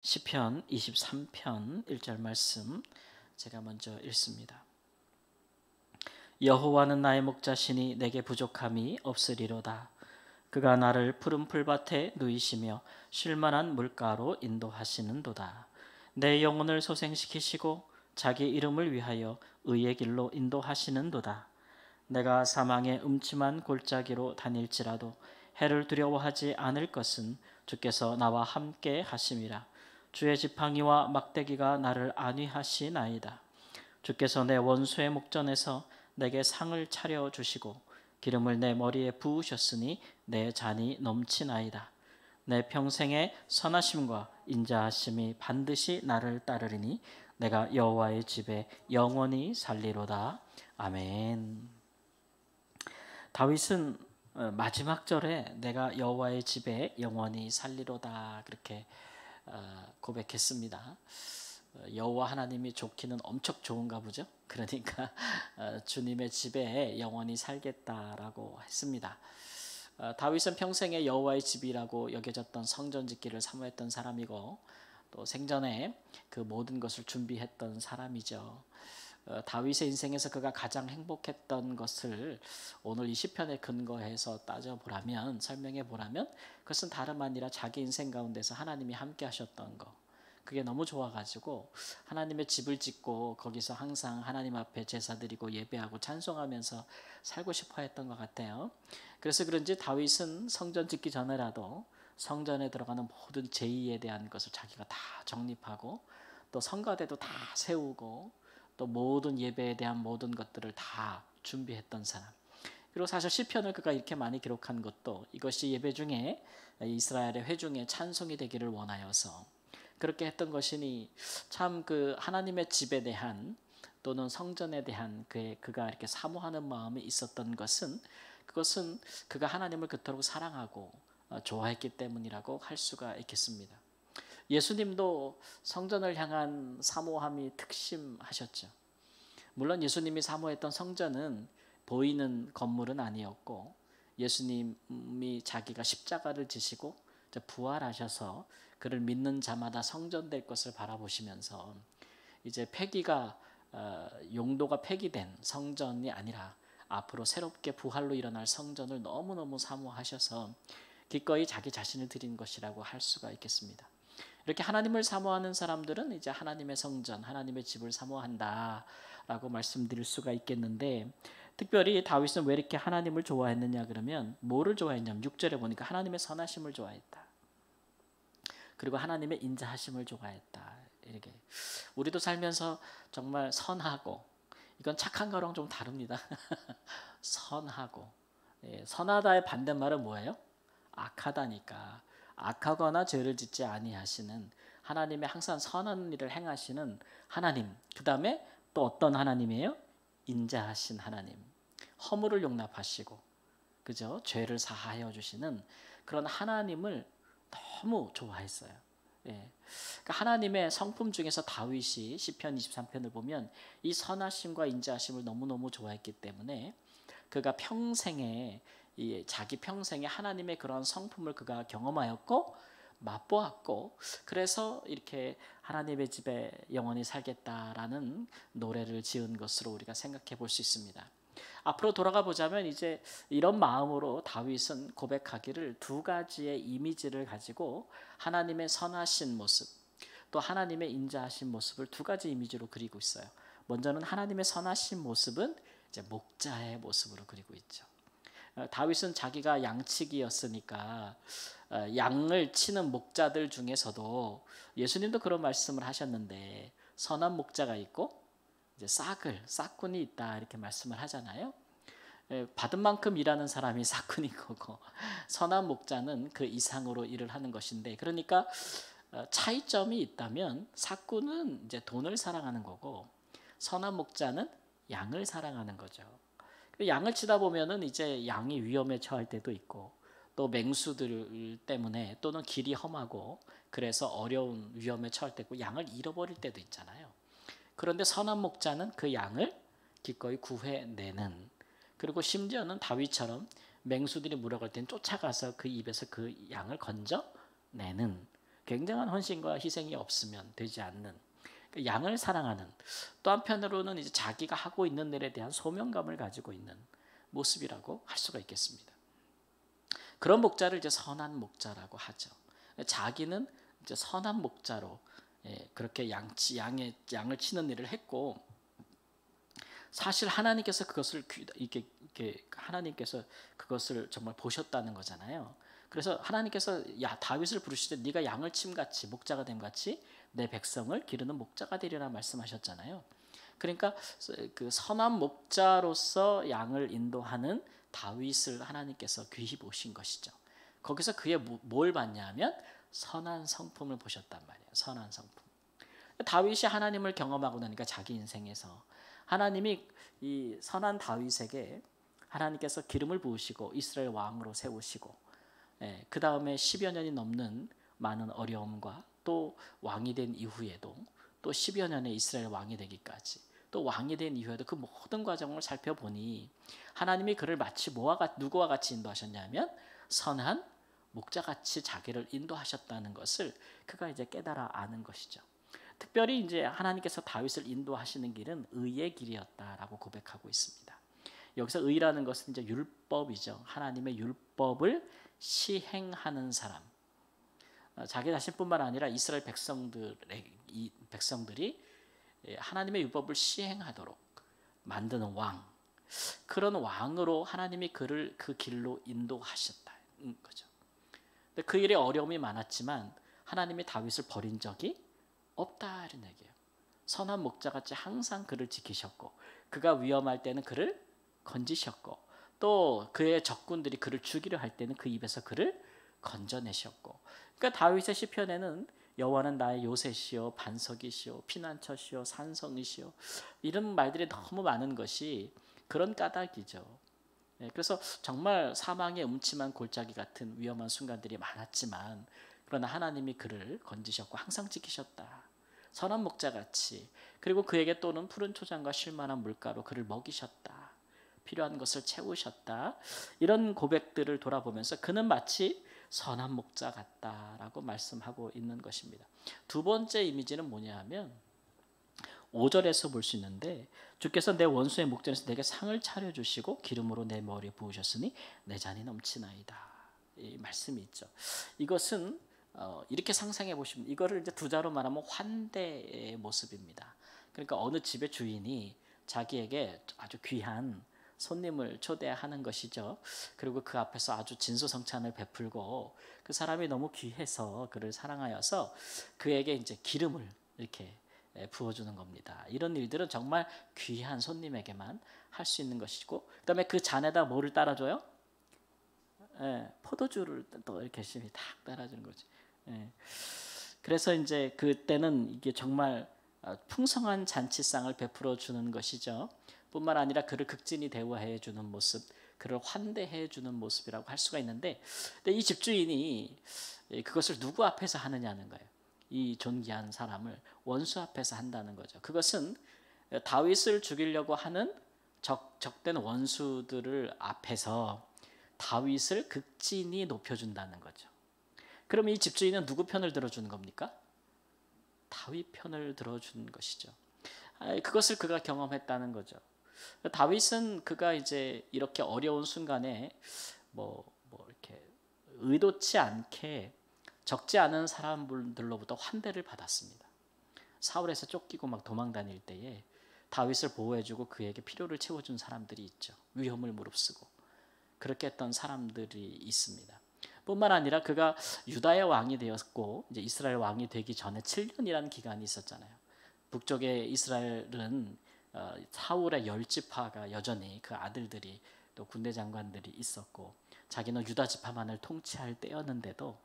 시편 23편 1절 말씀 제가 먼저 읽습니다. 여호와는 나의 목자시니 내게 부족함이 없으리로다. 그가 나를 푸른 풀밭에 누이시며 쉴만한 물가로 인도하시는도다. 내 영혼을 소생시키시고 자기 이름을 위하여 의의 길로 인도하시는도다. 내가 사망의 음침한 골짜기로 다닐지라도 해를 두려워하지 않을 것은 주께서 나와 함께 하심이라. 주의 지팡이와 막대기가 나를 안위하시나이다. 주께서 내 원수의 목전에서 내게 상을 차려 주시고 기름을 내 머리에 부으셨으니 내 잔이 넘치나이다. 내 평생의 선하심과 인자하심이 반드시 나를 따르리니 내가 여호와의 집에 영원히 살리로다. 아멘. 다윗은 마지막 절에 내가 여호와의 집에 영원히 살리로다 그렇게 고백했습니다. 여호와 하나님이 좋기는 엄청 좋은가 보죠. 그러니까 주님의 집에 영원히 살겠다라고 했습니다. 다윗은 평생에 여호와의 집이라고 여겨졌던 성전 짓기를 사모했던 사람이고 또 생전에 그 모든 것을 준비했던 사람이죠. 다윗의 인생에서 그가 가장 행복했던 것을 오늘 이 시편에 근거해서 따져보라면, 설명해 보라면 그것은 다름 아니라 자기 인생 가운데서 하나님이 함께 하셨던 거, 그게 너무 좋아가지고 하나님의 집을 짓고 거기서 항상 하나님 앞에 제사 드리고 예배하고 찬송하면서 살고 싶어 했던 것 같아요. 그래서 그런지 다윗은 성전 짓기 전에라도 성전에 들어가는 모든 제의에 대한 것을 자기가 다 정립하고 또 성가대도 다 세우고 또 모든 예배에 대한 모든 것들을 다 준비했던 사람. 그리고 사실 시편을 그가 이렇게 많이 기록한 것도 이것이 예배 중에 이스라엘의 회중의 찬송이 되기를 원하여서 그렇게 했던 것이니 참 그 하나님의 집에 대한 또는 성전에 대한 그가 이렇게 사모하는 마음이 있었던 것은 그것은 그가 하나님을 그토록 사랑하고 좋아했기 때문이라고 할 수가 있겠습니다. 예수님도 성전을 향한 사모함이 특심하셨죠. 물론 예수님이 사모했던 성전은 보이는 건물은 아니었고 예수님이 자기가 십자가를 지시고 부활하셔서 그를 믿는 자마다 성전될 것을 바라보시면서 이제 폐기가 용도가 폐기된 성전이 아니라 앞으로 새롭게 부활로 일어날 성전을 너무너무 사모하셔서 기꺼이 자기 자신을 드린 것이라고 할 수가 있겠습니다. 이렇게 하나님을 사모하는 사람들은 이제 하나님의 성전, 하나님의 집을 사모한다라고 말씀드릴 수가 있겠는데 특별히 다윗은 왜 이렇게 하나님을 좋아했느냐 그러면 뭐를 좋아했냐면 6절에 보니까 하나님의 선하심을 좋아했다. 그리고 하나님의 인자하심을 좋아했다. 이렇게 우리도 살면서 정말 선하고 이건 착한 거랑 좀 다릅니다. 선하고 선하다의 반대말은 뭐예요? 악하다니까. 악하거나 죄를 짓지 아니하시는 하나님의 항상 선한 일을 행하시는 하나님. 그 다음에 또 어떤 하나님이에요? 인자하신 하나님. 허물을 용납하시고 그죠? 죄를 사하여 주시는 그런 하나님을 너무 좋아했어요. 그러니까 하나님의 성품 중에서 다윗이 시편 23편을 보면 이 선하심과 인자하심을 너무너무 좋아했기 때문에 그가 평생에 자기 평생에 하나님의 그런 성품을 그가 경험하였고 맛보았고 그래서 이렇게 하나님의 집에 영원히 살겠다라는 노래를 지은 것으로 우리가 생각해 볼 수 있습니다. 앞으로 돌아가 보자면 이제 이런 마음으로 다윗은 고백하기를 두 가지의 이미지를 가지고 하나님의 선하신 모습 또 하나님의 인자하신 모습을 두 가지 이미지로 그리고 있어요. 먼저는 하나님의 선하신 모습은 이제 목자의 모습으로 그리고 있죠. 다윗은 자기가 양치기였으니까 양을 치는 목자들 중에서도 예수님도 그런 말씀을 하셨는데 선한 목자가 있고 이제 싹군이 있다 이렇게 말씀을 하잖아요. 받은 만큼 일하는 사람이 싹군인 거고 선한 목자는 그 이상으로 일을 하는 것인데 그러니까 차이점이 있다면 싹군은 이제 돈을 사랑하는 거고 선한 목자는 양을 사랑하는 거죠. 양을 치다 보면은 이제 양이 위험에 처할 때도 있고 또 맹수들 때문에 또는 길이 험하고 그래서 어려운 위험에 처할 때고 양을 잃어버릴 때도 있잖아요. 그런데 선한 목자는 그 양을 기꺼이 구해내는 그리고 심지어는 다윗처럼 맹수들이 물어갈 땐 쫓아가서 그 입에서 그 양을 건져내는 굉장한 헌신과 희생이 없으면 되지 않는, 양을 사랑하는, 또 한편으로는 이제 자기가 하고 있는 일에 대한 소명감을 가지고 있는 모습이라고 할 수가 있겠습니다. 그런 목자를 이제 선한 목자라고 하죠. 자기는 이제 선한 목자로 그렇게 양을 치는 일을 했고, 사실 하나님께서 그것을 이렇게 하나님께서 그것을 정말 보셨다는 거잖아요. 그래서 하나님께서 다윗을 부르시되 네가 양을 침같이 목자가 됨같이 내 백성을 기르는 목자가 되리라 말씀하셨잖아요. 그러니까 그 선한 목자로서 양을 인도하는 다윗을 하나님께서 귀히 보신 것이죠. 거기서 그의 뭘 봤냐면 선한 성품을 보셨단 말이에요. 선한 성품. 다윗이 하나님을 경험하고 나니까 자기 인생에서 하나님이 이 선한 다윗에게 하나님께서 기름을 부으시고 이스라엘 왕으로 세우시고, 그 다음에 10여 년이 넘는 많은 어려움과 또 왕이 된 이후에도 또 10여 년의 이스라엘 왕이 되기까지 또 왕이 된 이후에도 그 모든 과정을 살펴보니 하나님이 그를 마치 누구와 같이 인도하셨냐면 선한 목자같이 자기를 인도하셨다는 것을 그가 이제 깨달아 아는 것이죠. 특별히 이제 하나님께서 다윗을 인도하시는 길은 의의 길이었다라고 고백하고 있습니다. 여기서 의라는 것은 이제 율법이죠. 하나님의 율법을 시행하는 사람. 자기 자신뿐만 아니라 이스라엘 백성들이 하나님의 율법을 시행하도록 만드는 왕. 그런 왕으로 하나님이 그를 그 길로 인도하셨다는 거죠. 근데 그 일에 어려움이 많았지만 하나님이 다윗을 버린 적이 없다는 얘기예요. 선한 목자같이 항상 그를 지키셨고, 그가 위험할 때는 그를 건지셨고, 또 그의 적군들이 그를 죽이려 할 때는 그 입에서 그를 건져내셨고. 그러니까 다윗의 시편에는 여호와는 나의 요새시요 반석이시요 피난처시요 산성이시요, 이런 말들이 너무 많은 것이 그런 까닭이죠. 그래서 정말 사망의 음침한 골짜기 같은 위험한 순간들이 많았지만 그러나 하나님이 그를 건지셨고 항상 지키셨다. 선한 목자같이. 그리고 그에게 또는 푸른 초장과 쉴만한 물가로 그를 먹이셨다. 필요한 것을 채우셨다. 이런 고백들을 돌아보면서 그는 마치 선한 목자 같다라고 말씀하고 있는 것입니다. 두 번째 이미지는 뭐냐 하면 5절에서 볼 수 있는데, 주께서 내 원수의 목전에서 내게 상을 차려주시고 기름으로 내 머리에 부으셨으니 내 잔이 넘치나이다. 이 말씀이 있죠. 이것은 이렇게 상상해 보시면, 이거를 이제 두 자로 말하면 환대의 모습입니다. 그러니까 어느 집의 주인이 자기에게 아주 귀한 손님을 초대하는 것이죠. 그리고 그 앞에서 아주 진수성찬을 베풀고 그 사람이 너무 귀해서 그를 사랑하여서 그에게 이제 기름을 이렇게 부어주는 겁니다. 이런 일들은 정말 귀한 손님에게만 할 수 있는 것이고, 그다음에 그 잔에다 뭐를 따라줘요? 포도주를 또 이렇게 열심히 탁 따라주는 거지. 그래서 이제 그때는 이게 정말 풍성한 잔치상을 베풀어 주는 것이죠. 뿐만 아니라 그를 극진히 대우해 주는 모습, 그를 환대해 주는 모습이라고 할 수가 있는데, 근데 이 집주인이 그것을 누구 앞에서 하느냐는 거예요. 이 존귀한 사람을 원수 앞에서 한다는 거죠. 그것은 다윗을 죽이려고 하는 적된 원수들을 앞에서 다윗을 극진히 높여준다는 거죠. 그럼 이 집주인은 누구 편을 들어주는 겁니까? 다윗 편을 들어주는 것이죠. 그것을 그가 경험했다는 거죠. 다윗은 그가 이제 이렇게 어려운 순간에 뭐 이렇게 의도치 않게 적지 않은 사람들로부터 환대를 받았습니다. 사울에서 쫓기고 막 도망 다닐 때에 다윗을 보호해주고 그에게 필요를 채워준 사람들이 있죠. 위험을 무릅쓰고 그렇게 했던 사람들이 있습니다. 뿐만 아니라 그가 유다의 왕이 되었고 이제 이스라엘 왕이 되기 전에 7년이라는 기간이 있었잖아요. 북쪽의 이스라엘은 사울의 10지파가 여전히 그 아들들이 또 군대 장관들이 있었고 자기는 유다 지파만을 통치할 때였는데도,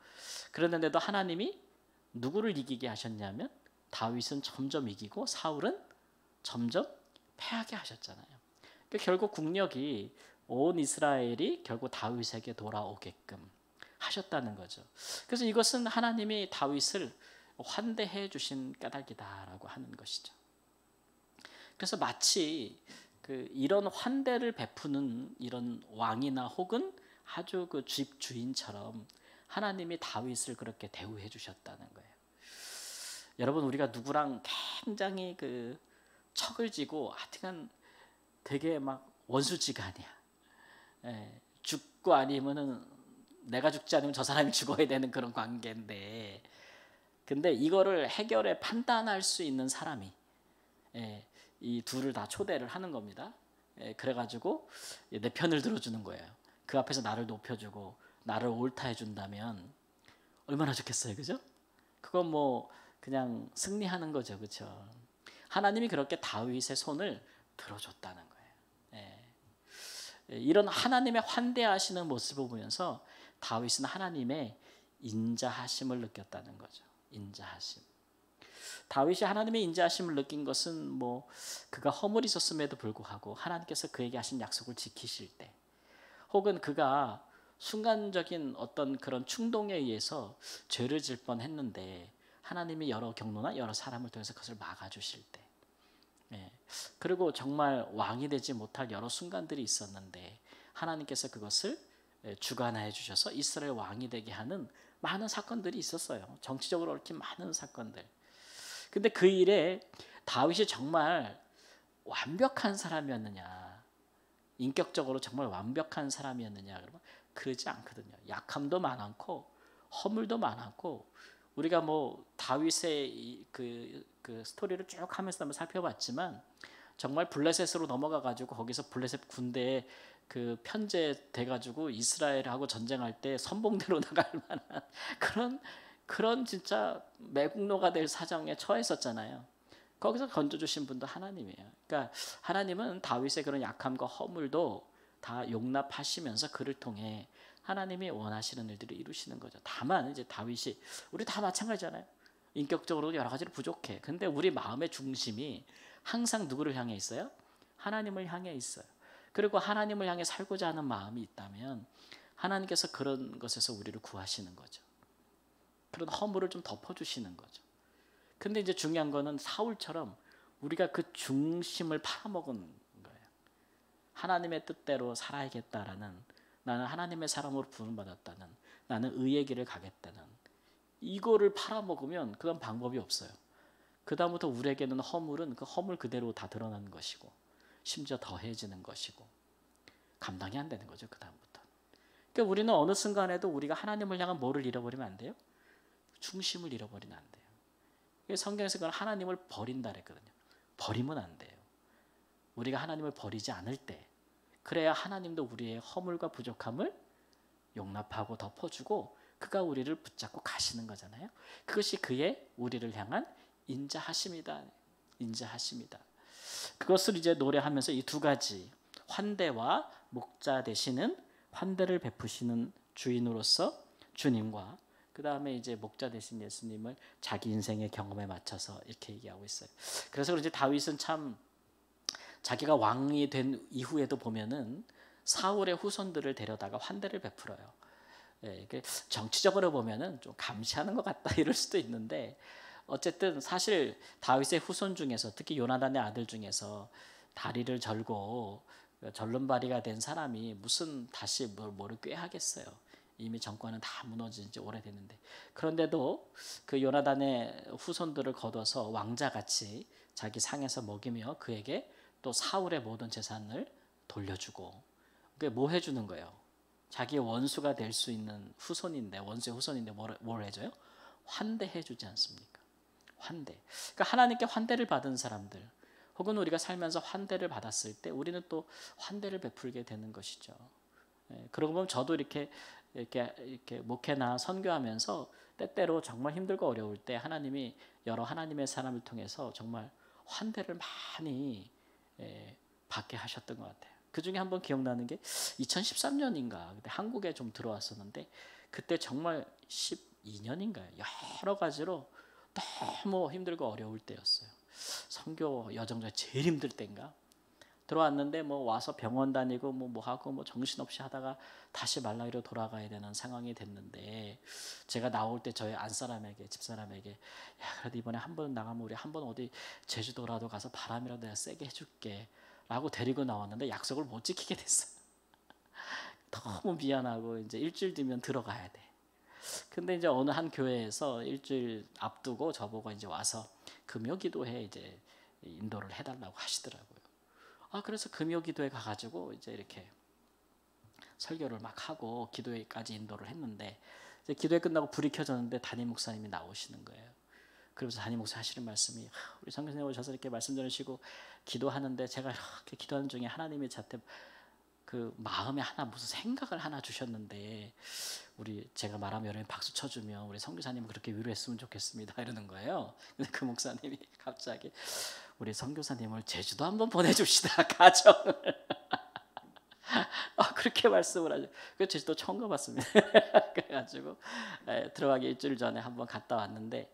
그랬는데도 하나님이 누구를 이기게 하셨냐면 다윗은 점점 이기고 사울은 점점 패하게 하셨잖아요. 그러니까 결국 국력이 온 이스라엘이 결국 다윗에게 돌아오게끔 하셨다는 거죠. 그래서 이것은 하나님이 다윗을 환대해 주신 까닭이다라고 하는 것이죠. 그래서 마치 이런 환대를 베푸는 이런 왕이나 혹은 아주 그 집 주인처럼 하나님이 다윗을 그렇게 대우해 주셨다는 거예요. 여러분, 우리가 누구랑 굉장히 그 척을 지고 하여튼 되게 막 원수지간이야. 죽고 아니면은 내가 죽지 않으면 저 사람이 죽어야 되는 그런 관계인데, 근데 이거를 해결해 판단할 수 있는 사람이 이 둘을 다 초대를 하는 겁니다. 그래가지고 내 편을 들어주는 거예요. 그 앞에서 나를 높여주고 나를 옳다 해준다면 얼마나 좋겠어요, 그죠? 그건 뭐 그냥 승리하는 거죠, 그렇죠? 하나님이 그렇게 다윗의 손을 들어줬다는 거예요. 이런 하나님의 환대하시는 모습을 보면서 다윗은 하나님의 인자하심을 느꼈다는 거죠. 인자하심. 다윗이 하나님의 인자하심을 느낀 것은 뭐 그가 허물이 있었음에도 불구하고 하나님께서 그에게 하신 약속을 지키실 때, 혹은 그가 순간적인 어떤 그런 충동에 의해서 죄를 질 뻔했는데 하나님이 여러 경로나 여러 사람을 통해서 그것을 막아주실 때, 그리고 정말 왕이 되지 못할 여러 순간들이 있었는데 하나님께서 그것을 주관하여 주셔서 이스라엘 왕이 되게 하는 많은 사건들이 있었어요. 정치적으로 얽힌 많은 사건들. 근데 그 일에 다윗이 정말 완벽한 사람이었느냐, 인격적으로 정말 완벽한 사람이었느냐, 그러면 그러지 않거든요. 약함도 많았고 허물도 많았고, 우리가 뭐 다윗의 그 스토리를 쭉 하면서 한번 살펴봤지만 정말 블레셋으로 넘어가 가지고 거기서 블레셋 군대에 그 편제돼 가지고 이스라엘하고 전쟁할 때 선봉대로 나갈 만한 그런 진짜 매국노가 될 사정에 처했었잖아요. 거기서 건져주신 분도 하나님이에요. 그러니까 하나님은 다윗의 그런 약함과 허물도 다 용납하시면서 그를 통해 하나님이 원하시는 일들을 이루시는 거죠. 다만 이제 다윗이, 우리 다 마찬가지잖아요. 인격적으로 여러 가지로 부족해. 근데 우리 마음의 중심이 항상 누구를 향해 있어요? 하나님을 향해 있어요. 그리고 하나님을 향해 살고자 하는 마음이 있다면 하나님께서 그런 것에서 우리를 구하시는 거죠. 그런 허물을 좀 덮어주시는 거죠. 근데 이제 중요한 거는 사울처럼 우리가 그 중심을 팔아먹은 거예요. 하나님의 뜻대로 살아야겠다라는, 나는 하나님의 사람으로 부름받았다는, 나는 의의 길을 가겠다는, 이거를 팔아먹으면 그건 방법이 없어요. 그 다음부터 우리에게는 허물은 그 허물 그대로 다 드러나는 것이고 심지어 더해지는 것이고 감당이 안 되는 거죠. 그 다음부터. 그러니까 우리는 어느 순간에도 우리가 하나님을 향한 뭐를 잃어버리면 안 돼요? 중심을 잃어버리면 안 돼요. 성경에서 그건 하나님을 버린다 그랬거든요. 버리면 안 돼요. 우리가 하나님을 버리지 않을 때, 그래야 하나님도 우리의 허물과 부족함을 용납하고 덮어주고 그가 우리를 붙잡고 가시는 거잖아요. 그것이 그의 우리를 향한 인자하심이다. 인자하심이다. 그것을 이제 노래하면서 이 두 가지, 환대와 목자 되시는, 환대를 베푸시는 주인으로서 주님과 그 다음에 이제 목자 되신 예수님을 자기 인생의 경험에 맞춰서 이렇게 얘기하고 있어요. 그래서 그런지 다윗은 참 자기가 왕이 된 이후에도 보면은 사울의 후손들을 데려다가 환대를 베풀어요. 정치적으로 보면은 좀 감시하는 것 같다 이럴 수도 있는데, 어쨌든 사실 다윗의 후손 중에서 특히 요나단의 아들 중에서 다리를 절고 절름발이가 된 사람이 무슨 다시 뭐를 꾀하겠어요. 이미 정권은 다 무너진 지 오래됐는데. 그런데도 그 요나단의 후손들을 거둬서 왕자같이 자기 상에서 먹이며 그에게 또 사울의 모든 재산을 돌려주고, 그게 뭐 해주는 거예요? 자기의 원수가 될 수 있는 후손인데, 원수의 후손인데 뭘 해줘요? 환대해주지 않습니까? 환대. 그러니까 하나님께 환대를 받은 사람들, 혹은 우리가 살면서 환대를 받았을 때 우리는 또 환대를 베풀게 되는 것이죠. 그러고 보면 저도 이렇게 목회나 선교하면서 때때로 정말 힘들고 어려울 때 하나님이 여러 하나님의 사람을 통해서 정말 환대를 많이 받게 하셨던 것 같아요. 그 중에 한번 기억나는 게 2013년인가 그때 한국에 좀 들어왔었는데, 그때 정말 12년인가요? 여러 가지로 너무 힘들고 어려울 때였어요. 선교 여정 중에 제일 힘들 때인가? 들어왔는데 뭐 와서 병원 다니고 뭐 하고 뭐 정신없이 하다가 다시 말라위로 돌아가야 되는 상황이 됐는데, 제가 나올 때 저희 안사람에게, 집사람에게, 야 그래도 이번에 한 번 나가면 우리 한 번 어디 제주도라도 가서 바람이라도 내가 세게 해줄게 라고 데리고 나왔는데 약속을 못 지키게 됐어요. 너무 미안하고 이제 일주일 뒤면 들어가야 돼. 근데 이제 어느 한 교회에서 일주일 앞두고 저보고 이제 와서 금요 기도회 이제 인도를 해달라고 하시더라고요. 그래서 금요 기도회 가가지고 이제 이렇게 설교를 막 하고 기도회까지 인도를 했는데 이제 기도회 끝나고 불이 켜졌는데 담임 목사님이 나오시는 거예요. 그러면서 담임 목사 하시는 말씀이 우리 선교사님 오셔서 이렇게 말씀 전하시고 기도하는데 제가 이렇게 기도하는 중에 하나님이 저한테 그 마음에 하나 무슨 생각을 하나 주셨는데 제가 말하면 여러분 박수 쳐주면 우리 선교사님 그렇게 위로했으면 좋겠습니다 이러는 거예요. 근데 그 목사님이 갑자기 우리 선교사님을 제주도 한번 보내줍시다 가정을. 그렇게 말씀을 하죠. 그 제주도 처음 가봤습니다. 그래가지고 들어가기 일주일 전에 한번 갔다 왔는데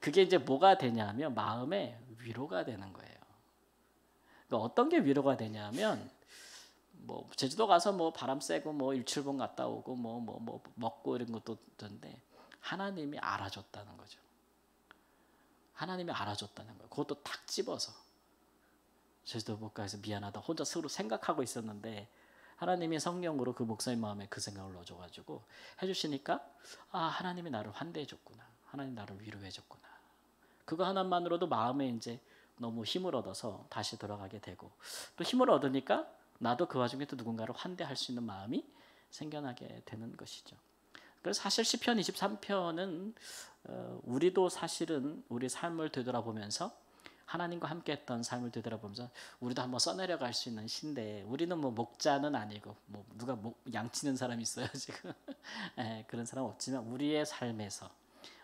그게 이제 뭐가 되냐면 마음에 위로가 되는 거예요. 그러니까 어떤 게 위로가 되냐면 뭐 제주도 가서 뭐 바람 쐬고 뭐 일출봉 갔다 오고 뭐 먹고 이런 것도 있던데 하나님이 알아줬다는 거죠. 하나님이 알아줬다는 거예요. 그것도 탁 집어서 제주도 못 가서 미안하다 혼자 스스로 생각하고 있었는데 하나님이 성령으로 그 목사님 마음에 그 생각을 넣어줘가지고 해주시니까 하나님이 나를 환대해줬구나. 하나님 나를 위로해줬구나. 그거 하나만으로도 마음에 이제 너무 힘을 얻어서 다시 돌아가게 되고 또 힘을 얻으니까 나도 그 와중에 또 누군가를 환대할 수 있는 마음이 생겨나게 되는 것이죠. 그래서 사실 시편 23편은 우리도 사실은 우리 삶을 되돌아보면서 하나님과 함께했던 삶을 되돌아보면서 우리도 한번 써내려갈 수 있는 시인데 우리는 뭐 목자는 아니고 뭐 누가 양치는 사람이 있어요 지금 그런 사람 없지만 우리의 삶에서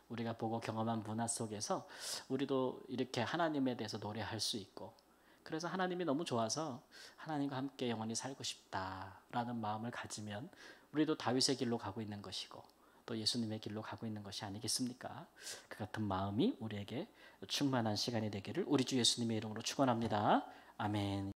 우리가 보고 경험한 문화 속에서 우리도 이렇게 하나님에 대해서 노래할 수 있고 그래서 하나님이 너무 좋아서 하나님과 함께 영원히 살고 싶다라는 마음을 가지면 우리도 다윗의 길로 가고 있는 것이고 또 예수님의 길로 가고 있는 것이 아니겠습니까? 그 같은 마음이 우리에게 충만한 시간이 되기를 우리 주 예수님의 이름으로 축원합니다. 아멘.